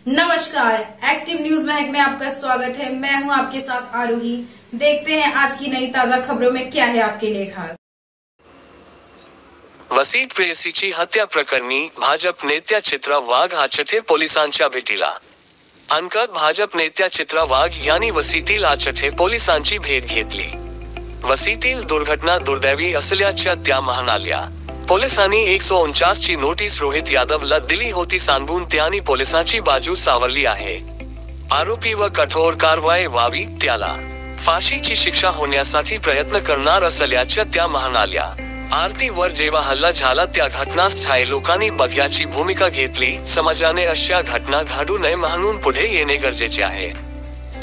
नमस्कार, active news Mahak में आपका स्वागत है। मैं हूं आपके साथ आरोही। देखते हैं आज की नई ताजा खबरों में क्या है आपके लिए खास। वसीत प्रेयसीची हत्या प्रकरणी भाजप नेत्या चित्रा वाघ आचठे पोलिसांच्या भेटीला। अंकात भाजप नेत्या चित्रा वाघ यांनी वसीतील आचठे पोलिसांची भेट घेतली। वसीतील दुर्घटना दुर्दैवी असल्याच्या त्या म्हणाल्या। पोलिसांनी 149 ची नोटीस रोहित यादवला दिली होती, सांगून त्यांनी पोलिसांची बाजू सावरली आहे। आरोपीवर कठोर कारवाई व्हावी, त्याला फाशीची शिक्षा होण्यासाठी प्रयत्न करणार असल्याच्या त्या म्हणाल्या। आरतीवर जेव्हा हल्ला झाला त्या घटनास्थळी लोकांनी बघ्याची भूमिका घेतली। समाजाने अशा घटना घडू नये म्हणून पुढे येणे गरजेचे आहे।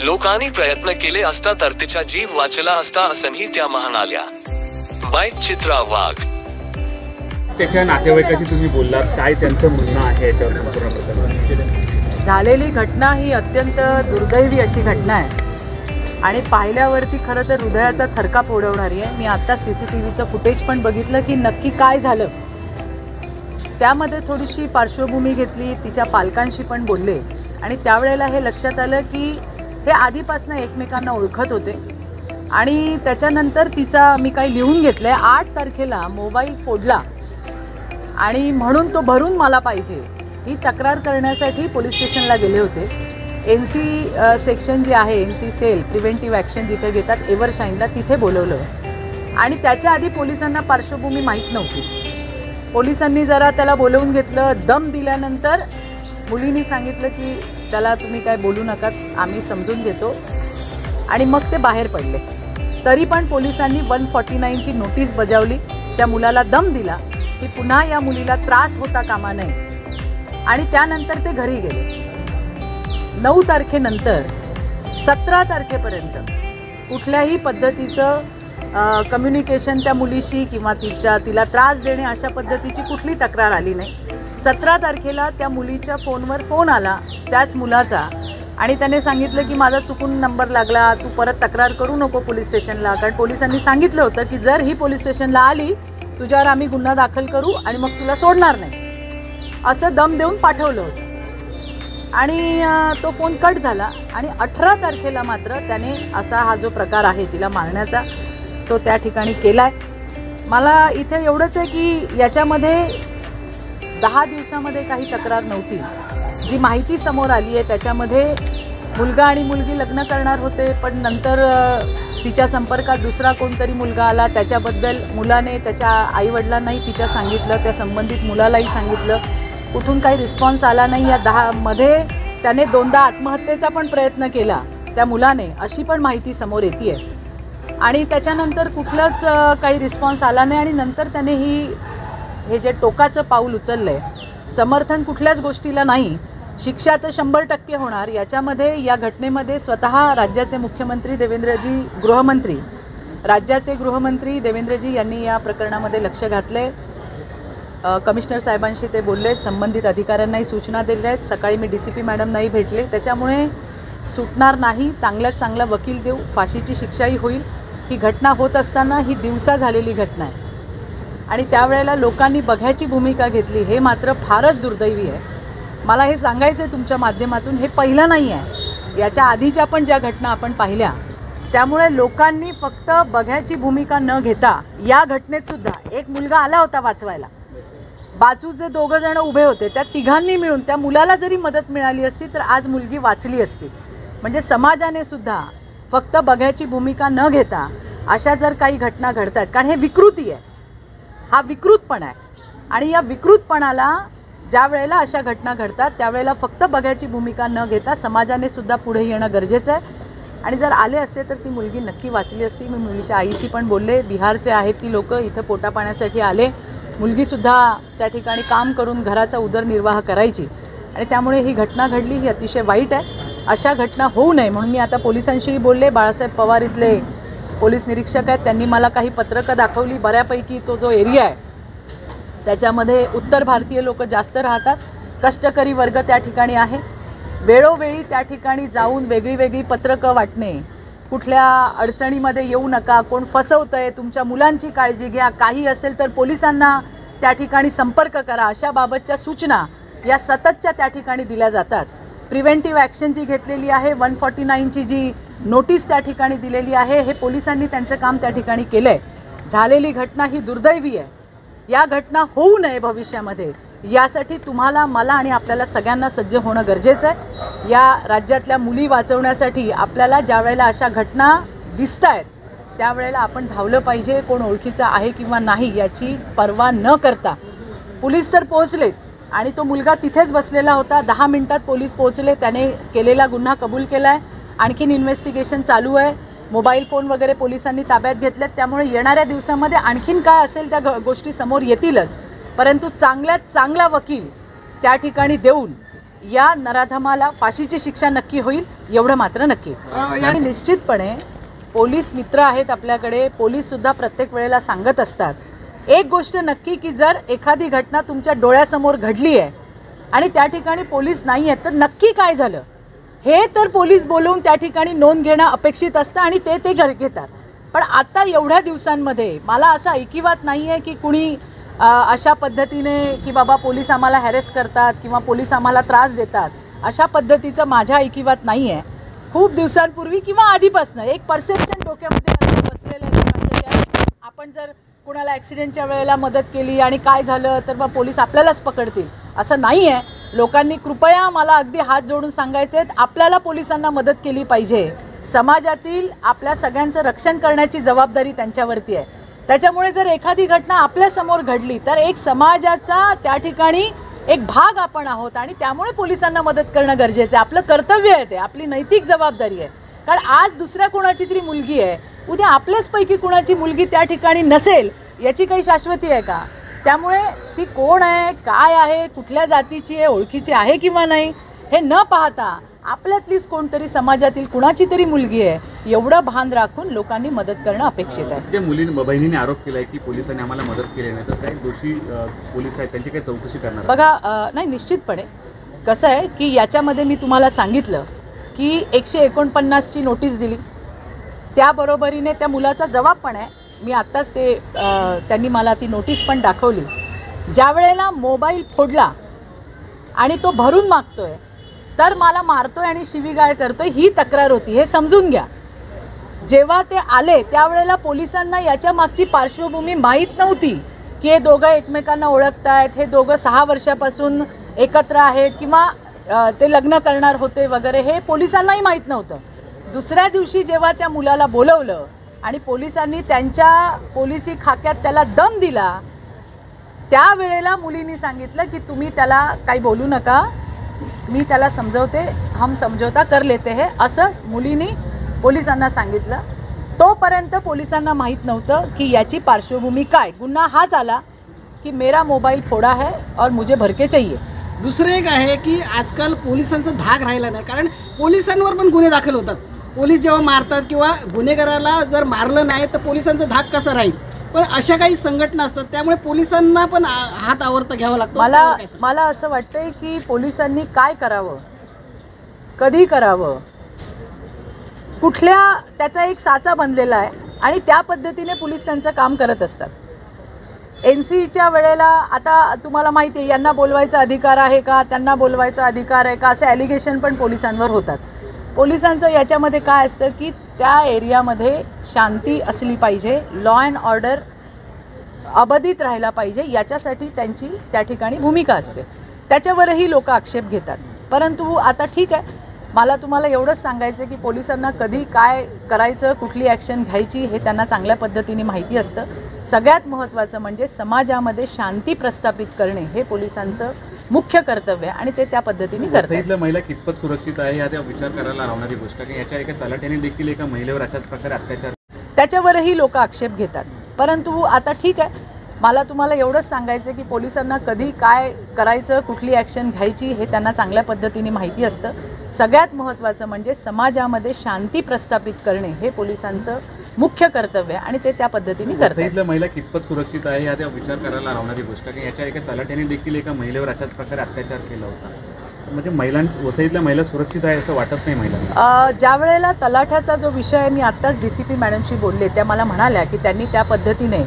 लोकांनी प्रयत्न केले असता तर तिचा जीव वाचला असता असंही त्या म्हणाल्या। बाईट चित्रा वाघ। त्याच्या नातेवाईकाशी तुम्ही बोललात, काय त्यांचं म्हणणं आहे याच्यावर संपूर्ण प्रकरण? झालेली घटना ही अत्यंत दुर्दैवी अशी घटना आहे आणि पाहिल्यावरती खरं तर हृदयाचा थरकाप उडवणारी आहे। मी आता CCTVचं फुटेज पण बघितलं की नक्की काय झालं, त्यामध्ये थोडीशी पार्श्वभूमी घेतली, तिच्या पालकांशी पण बोलले आणि त्यावेळेला हे लक्षात आलं की हे आधीपासून एकमेकांना ओळखत होते आणि त्याच्यानंतर तिचा मी काही लिहून घेतलंय। 8 तारखेला मोबाईल फोडला आणि म्हणून तो भरून मला पाहिजे ही तक्रार करण्यासाठी पोलीस स्टेशनला गेले होते। NC सेक्शन जे आहे, NC सेल प्रिव्हेंटिव्ह ॲक्शन जिथे घेतात एव्हरशाईनला, तिथे बोलवलं आणि त्याच्या आधी पोलिसांना पार्श्वभूमी माहीत नव्हती। पोलिसांनी जरा त्याला बोलवून घेतलं, दम दिल्यानंतर मुलींनी सांगितलं की त्याला तुम्ही काय बोलू नका, आम्ही समजून घेतो आणि मग ते बाहेर पडले। तरी पण पोलिसांनी 149 ची नोटीस बजावली, त्या मुलाला दम दिला की पुन्हा या मुलीला त्रास होता कामा नये आणि त्यानंतर ते घरी गेले। 9 तारखेनंतर 17 तारखेपर्यंत कुठल्याही पद्धतीचं कम्युनिकेशन त्या मुलीशी किंवा तिला त्रास देणे अशा पद्धतीची कुठली तक्रार आली नाही। 17 तारखेला त्या मुलीच्या फोनवर फोन आला त्याच मुलाचा आणि त्याने सांगितलं की माझा चुकून नंबर लागला, तू परत तक्रार करू नको पोलीस स्टेशनला, कारण पोलिसांनी सांगितलं होतं की जर ही पोलीस स्टेशनला आली तुझ्यावर आम्ही गुन्हा दाखल करू आणि मग तुला सोडणार नाही, असं दम देऊन पाठवलं होतं आणि तो फोन कट झाला। आणि 18 तारखेला मात्र त्याने असा हा जो प्रकार आहे तिला मारण्याचा तो त्या ठिकाणी केलाय। मला इथे एवढंच आहे की याच्यामध्ये 10 दिवसामध्ये काही तक्रार नव्हती। जी माहिती समोर आली आहे त्याच्यामध्ये मुलगा आणि मुलगी लग्न करणार होते, पण नंतर तिच्या संपर्कात दुसरा कोणतरी मुलगा आला, त्याच्याबद्दल मुलाने त्याच्या आईवडिलांनाही तिच्या सांगितलं, त्या संबंधित मुलालाही सांगितलं, कुठून काही रिस्पॉन्स आला नाही। या 10 मध्ये त्याने 2दा आत्महत्येचा पण प्रयत्न केला त्या मुलाने, अशी पण माहिती समोर येते आणि त्याच्यानंतर कुठलंच काही रिस्पॉन्स आला नाही आणि नंतर त्याने हे जे टोकाचं पाऊल उचललंय, समर्थन कुठल्याच गोष्टीला नाही, शिक्षा तर 100% होणार। याच्यामध्ये या घटनेमध्ये स्वतः राज्याचे मुख्यमंत्री राज्याचे गृहमंत्री देवेंद्रजी यांनी या प्रकरणामध्ये लक्ष घातले। कमिशनर साहेबांशी ते बोलले, संबंधित अधिकाऱ्यांनाही सूचना दिल्या आहेत। सकाळी मी DCP मॅडमनाही भेटले, त्याच्यामुळे सुटणार नाही, चांगल्यात चांगला वकील देऊ, फाशीची शिक्षाही होईल। ही घटना होत असताना ही दिवसा झालेली घटना आहे आणि त्यावेळेला लोकांनी बघ्याची भूमिका घेतली, हे मात्र फारच दुर्दैवी आहे। मला हे सांगायचं आहे तुमच्या माध्यमातून, हे पहिलं नाही आहे, याच्या आधीच्या पण ज्या घटना आपण पाहिल्या, त्यामुळे लोकांनी फक्त बघ्याची भूमिका न घेता या घटनेत सुद्धा एक मुलगा आला होता वाचवायला, बाजूचे 2 जण उभे होते, त्या तिघांनी मिळून त्या मुलाला जरी मदत मिळाली असती तर आज मुलगी वाचली असती। म्हणजे समाजाने सुद्धा फक्त बघ्याची भूमिका न घेता अशा जर काही घटना घडतात, कारण हे विकृती आहे, हा विकृतपणा आहे आणि या विकृतपणाला ज्या वेळेला अशा घटना घडतात त्यावेळेला फक्त बघ्याची भूमिका न घेता समाजाने सुद्धा पुढे येणं गरजेचं आहे आणि जर आले असते तर ती मुलगी नक्की वाचली असती। मी मुलीच्या आईशी पण बोलले, बिहारचे आहेत ती लोक, इथं पोटापाण्यासाठी आले, मुलगीसुद्धा त्या ठिकाणी काम करून घराचा उदरनिर्वाह करायची आणि त्यामुळे ही घटना घडली, ही अतिशय वाईट आहे। अशा घटना होऊ नये म्हणून मी आता पोलिसांशीही बोलले। बाळासाहेब पवार इथले पोलीस निरीक्षक आहेत, त्यांनी मला काही पत्रकं दाखवली, बऱ्यापैकी तो जो एरिया आहे त्याच्यामध्ये उत्तर भारतीय लोक जास्त राहतात, कष्टकरी वर्ग त्या ठिकाणी आहे। वेळोवेळी त्या ठिकाणी जाऊन वेगळी पत्रकं वाटणे, कुठल्या अडचणीमध्ये येऊ नका, कोण फसवतंय, तुमच्या मुलांची काळजी घ्या, काही असेल तर पोलिसांना त्या ठिकाणी संपर्क करा, अशा बाबतच्या सूचना या सततच्या त्या ठिकाणी दिल्या जातात। प्रिव्हेंटिव्ह ॲक्शन जी घेतलेली आहे, 149ची जी नोटीस त्या ठिकाणी दिलेली आहे, हे पोलिसांनी त्यांचं काम त्या ठिकाणी केलं आहे. झालेली घटना ही दुर्दैवी आहे. या घटना होऊ नये भविष्यामध्ये यासाठी तुम्हाला, मला आणि आपल्याला सगळ्यांना सज्ज होणं गरजेचं आहे. या राज्यातल्या मुली वाचवण्यासाठी आपल्याला ज्या वेळेला अशा घटना दिसत आहेत त्यावेळेला आपण धावलं पाहिजे. कोण ओळखीचं आहे किंवा नाही याची पर्वा न करता. पोलीस तर पोहोचलेच आणि तो मुलगा तिथेच बसलेला होता. 10 मिनिटात पोलीस पोहोचले. त्याने केलेला गुन्हा कबूल केला आहे. आणखीन इन्व्हेस्टिगेशन चालू आहे. मोबाईल फोन वगैरे पोलिसांनी ताब्यात घेतलेत. त्यामुळे येणाऱ्या दिवसामध्ये आणखीन काय असेल त्या गोष्टी समोर येतीलच. परंतु चांगल्यात चांगला वकील त्या ठिकाणी देऊन या नराधमाला फाशीची शिक्षा नक्की होईल एवढं मात्र नक्की. आणि निश्चितपणे पोलीस मित्र आहेत आपल्याकडे. पोलीससुद्धा प्रत्येक वेळेला सांगत असतात एक गोष्ट नक्की की जर एखादी घटना तुमच्या डोळ्यासमोर घडली आहे आणि त्या ठिकाणी पोलीस नाही आहेत तर नक्की काय झालं हे तर पोलीस बोलवून त्या ठिकाणी नोंद घेणं अपेक्षित असतं आणि ते घेतात. पण आता एवढ्या दिवसांमध्ये मला असं ऐकिवात नाही आहे की कुणी अशा पद्धतीने की बाबा पोलीस आम्हाला हॅरेस करतात किंवा पोलीस आम्हाला त्रास देतात अशा पद्धतीचं माझ्या ऐकिवात नाही आहे. खूप दिवसांपूर्वी किंवा आधीपासून एक परसेप्शन डोक्यामध्ये बसलेलं आहे की आपण जर कोणाला ॲक्सिडेंटच्या वेळेला मदत केली आणि काय झालं तर मग पोलीस आपल्यालाच पकडतील असं नाही आहे. लोकांनी कृपया मला अगदी हात जोडून सांगायचे आहेत आपल्याला पोलिसांना मदत केली पाहिजे. समाजातील आपल्या सगळ्यांचं रक्षण करण्याची जबाबदारी त्यांच्यावरती आहे. त्याच्यामुळे जर एखादी घटना आपल्यासमोर घडली तर एक समाजाचा त्या ठिकाणी एक भाग आपण आहोत आणि त्यामुळे पोलिसांना मदत करणं गरजेचं आहे. आपलं कर्तव्य आहे ते, आपली नैतिक जबाबदारी आहे. कारण आज दुसऱ्या कोणाची तरी मुलगी आहे, उद्या आपल्याचपैकी कुणाची मुलगी त्या ठिकाणी नसेल याची काही शाश्वती आहे का? त्यामुळे ती कोण आहे, काय आहे, कुठल्या जातीची आहे, ओळखीची आहे किंवा नाही हे न पाहता आपल्यातलीच कोणतरी समाजातील कुणाची तरी मुलगी आहे एवढं भान राखून लोकांनी मदत करणं अपेक्षित आहे. जे बहिणीने आरोप केलाय की पोलिसांनी आम्हाला मदत केली नाही तर काही दोषी पोलीस आहेत त्यांची काही चौकशी करणार? बघा नाही निश्चितपणे कसं आहे की याच्यामध्ये मी तुम्हाला सांगितलं की 149ची नोटीस दिली. त्याबरोबरीने त्या मुलाचा जबाब पण आहे. मी आत्ताच त्यांनी मला ती नोटीस पण दाखवली. ज्या वेळेला मोबाईल फोडला आणि तो भरून मागतोय तर मला मारतोय आणि शिवीगाळ करतोय ही तक्रार होती हे समजून घ्या. जेव्हा ते आले त्यावेळेला पोलिसांना याच्या मागची पार्श्वभूमी माहीत नव्हती की हे दोघं एकमेकांना ओळखतायत, हे दोघं 6 वर्षापासून एकत्र आहेत किंवा ते लग्न करणार होते वगैरे हे पोलिसांनाही माहीत नव्हतं. दुसऱ्या दिवशी जेव्हा त्या मुलाला बोलवलं आणि पोलिसांनी त्यांच्या पोलिसी खाक्यात त्याला दम दिला त्यावेळेला मुलींनी सांगितलं की तुम्ही त्याला काही बोलू नका, मी त्याला समजवते, हम समझौता कर लेते हैं असं मुलींनी पोलिसांना सांगितलं. तोपर्यंत पोलिसांना माहीत नव्हतं की याची पार्श्वभूमी काय. गुन्हा हाच आला की मेरा मोबाईल फोडा है और मुझे भरके चाहिए. दुसरं एक आहे की आजकाल पोलिसांचा धाक राहिला नाही. कारण पोलिसांवर पण गुन्हे दाखल होतात. पोलीस जेव्हा मारतात किंवा गुन्हेगाराला जर मारलं नाही तर पोलिसांचा धाक कसा राहील. पण अशा काही संघटना असतात त्यामुळे पोलिसांना पण हात आवर्त घ्यावा लागतो. मला असं वाटतंय की पोलिसांनी काय करावं, कधी करावं, कुठल्या त्याचा एक साचा बनलेला आहे आणि त्या पद्धतीने पोलीस त्यांचं काम करत असतात. NCच्या वेळेला आता तुम्हाला माहिती आहे यांना बोलवायचा अधिकार आहे का, त्यांना बोलवायचा अधिकार आहे का असे ॲलिगेशन पण पोलिसांवर होतात. पोलिसांचं याच्यामध्ये काय असतं की त्या एरियामध्ये शांती असली पाहिजे, लॉ अँड ऑर्डर अबाधित राहायला पाहिजे याच्यासाठी त्यांची त्या ठिकाणी भूमिका असते. त्याच्यावरही लोक आक्षेप घेतात. परंतु आता ठीक आहे, मला तुम्हाला एवढंच सांगायचं की पोलिसांना कधी काय करायचं, कुठली ॲक्शन घ्यायची हे त्यांना चांगल्या पद्धतीने माहिती असतं. सगळ्यात महत्त्वाचं म्हणजे समाजामध्ये शांती प्रस्थापित करणे हे पोलिसांचं मुख्य कर्तव्य आहे आणि ते त्या पद्धतीने करतात. वसईतल्या महिला कितपत सुरक्षित आहे या विचार करायला लावणारी गोष्ट की याच्या एका तलाठ्याने देखील एका महिलेवर अशाच प्रकारे अत्याचार, त्याच्यावरही लोक आक्षेप घेतात. परंतु आता ठीक आहे, मला तुम्हाला एवढंच सांगायचं की पोलिसांना कधी काय करायचं, कुठली ॲक्शन घ्यायची हे त्यांना चांगल्या पद्धतीने माहिती असतं. सगळ्यात महत्त्वाचं म्हणजे समाजामध्ये शांती प्रस्थापित करणे हे पोलिसांचं मुख्य कर्तव्य आहे आणि ते त्या पद्धतीने करतात. वसईतल्या महिला कितपत सुरक्षित आहे या विचार करायला लावणारी गोष्ट की याच्या एका तलाठ्याने देखील एका महिलेवर अशाच प्रकारे अत्याचार केला होता. म्हणजे वसईतल्या महिला सुरक्षित आहे असं वाटत नाही महिलांना. ज्या वेळेला तलाठ्याचा जो विषय आहे, मी आत्ताच DCP मॅडमशी बोलले, त्या मला म्हणाल्या की त्यांनी त्या पद्धतीने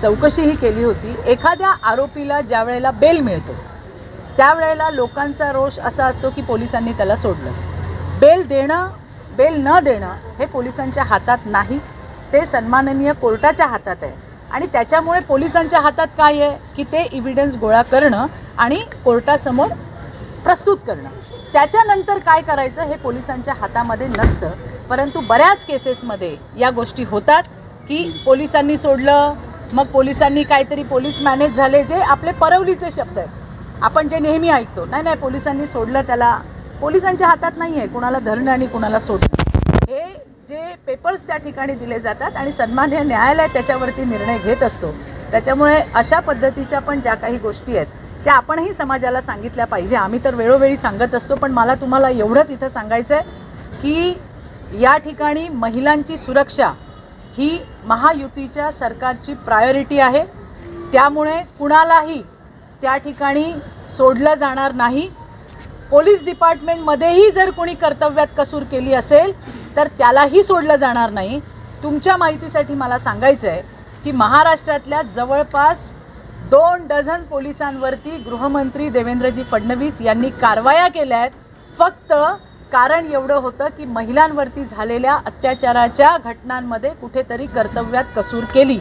चौकशीही केली होती. एखाद्या आरोपीला ज्या वेळेला बेल मिळतो त्यावेळेला लोकांचा रोष असा असतो की पोलिसांनी त्याला सोडलं. बेल देणं बेल न देणं हे पोलिसांच्या हातात नाही, ते सन्माननीय कोर्टाच्या हातात आहे. आणि त्याच्यामुळे पोलिसांच्या हातात काय आहे की ते एव्हिडन्स गोळा करणं आणि कोर्टासमोर प्रस्तुत करणं. त्याच्यानंतर काय करायचं हे पोलिसांच्या हातामध्ये नसतं. परंतु बऱ्याच केसेसमध्ये या गोष्टी होतात की पोलिसांनी सोडलं, मग पोलिसांनी काहीतरी पोलीस मॅनेज झाले, जे आपले परवलीचे शब्द आहेत, आपण जे नेहमी ऐकतो. नाही नाही, पोलिसांनी सोडलं त्याला. पोलिसांच्या हातात नाही आहे कुणाला धरणं आणि कुणाला सोडणं. हे जे पेपर्स त्या ठिकाणी दिले जातात आणि सन्माननीय न्यायालय त्याच्यावरती निर्णय घेत असतो. त्याच्यामुळे अशा पद्धतीच्या पण ज्या काही गोष्टी आहेत त्या आपणही समाजाला सांगितल्या पाहिजे. आम्ही तर वेळोवेळी सांगत असतो, पण मला तुम्हाला एवढंच इथं सांगायचं आहे की या ठिकाणी महिलांची सुरक्षा ही महायुतीच्या सरकारची प्रायोरिटी आहे. त्यामुळे कुणालाही त्या ठिकाणी सोडलं जाणार नाही. पोलीस डिपार्टमेंटमध्येही जर कोणी कर्तव्यात कसूर केली असेल तर त्यालाही सोडलं जाणार नाही. तुमच्या माहितीसाठी मला सांगायचं आहे की महाराष्ट्रातल्या जवळपास 2 डझन पोलिसांवरती गृहमंत्री देवेंद्रजी फडणवीस यांनी कारवाया केल्या आहेत. फक्त कारण एवढं होतं की महिलांवरती झालेल्या अत्याचाराच्या घटनांमध्ये कुठेतरी कर्तव्यात कसूर केली.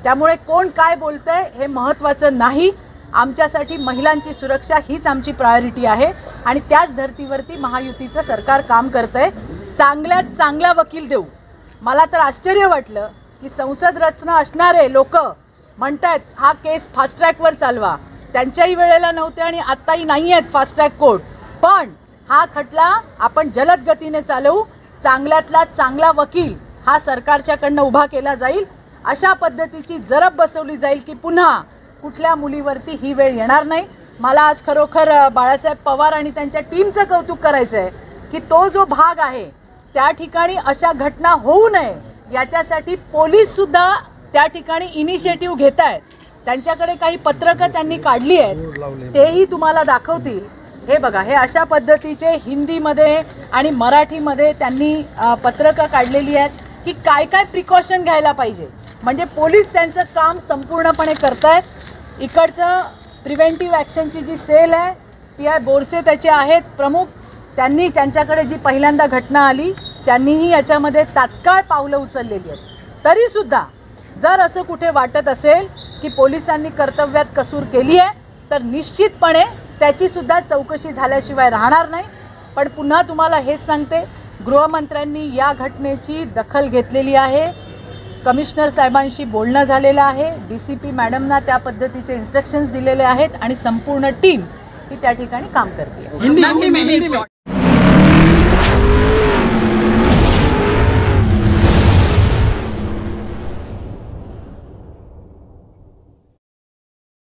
त्यामुळे कोण काय बोलतंय हे महत्त्वाचं नाही. आमच्यासाठी महिलांची सुरक्षा हीच आमची प्रायोरिटी आहे आणि त्याच धर्तीवरती महायुतीचं सरकार काम करतंय. चांगल्यात चांगला वकील देऊ. मला तर आश्चर्य वाटलं की संसद रत्न असणारे लोक म्हणतात हा केस फास्ट ट्रॅकवर चालवा. त्यांच्याही वेळेला नव्हते आणि आत्ताही नाही आहेत फास्ट ट्रॅक कोर्ट, पण हा खटला आपण जलद गतीने चालवू. चांगल्यातला चांगला वकील हा सरकारच्याकडनं उभा केला जाईल. अशा पद्धतीची जरब बसवली जाईल की पुन्हा कुठल्या मुलीवरती ही वेळ येणार नाही. मला आज खरोखर बाळासाहेब पवार आणि त्यांच्या टीमचं कौतुक करायचं आहे की तो जो भाग आहे त्या ठिकाणी अशा घटना होऊ नये याच्यासाठी पोलीससुद्धा त्या ठिकाणी इनिशिएटिव्ह घेत आहेत. त्यांच्याकडे काही पत्रकं त्यांनी काढली आहेत, तेही तुम्हाला दाखवतील. हे बघा, हे अशा पद्धतीचे हिंदीमध्ये आणि मराठीमध्ये त्यांनी पत्रकं काढलेली आहेत की काय काय प्रिकॉशन घ्यायला पाहिजे. म्हणजे पोलीस त्यांचं काम संपूर्णपणे करत आहेत. इकडचं प्रिव्हेंटिव्ह ॲक्शनची जी सेल आहे, PI बोरसे त्याचे आहेत प्रमुख. त्यांनी त्यांच्याकडे जी पहिल्यांदा घटना आली त्यांनीही याच्यामध्ये तात्काळ पावलं उचललेली आहेत. तरीसुद्धा जर असं कुठे वाटत असेल की पोलिसांनी कर्तव्यात कसूर केली आहे तर निश्चितपणे त्याचीसुद्धा चौकशी झाल्याशिवाय राहणार नाही. पण पुन्हा तुम्हाला हेच सांगते, गृहमंत्र्यांनी या घटनेची दखल घेतलेली आहे. कमिशनर साहेबांशी बोलणं झालेलं आहे. DCP मॅडमना त्या पद्धतीचे इन्स्ट्रक्शन्स दिलेले आहेत आणि संपूर्ण टीम ही त्या ठिकाणी काम करते.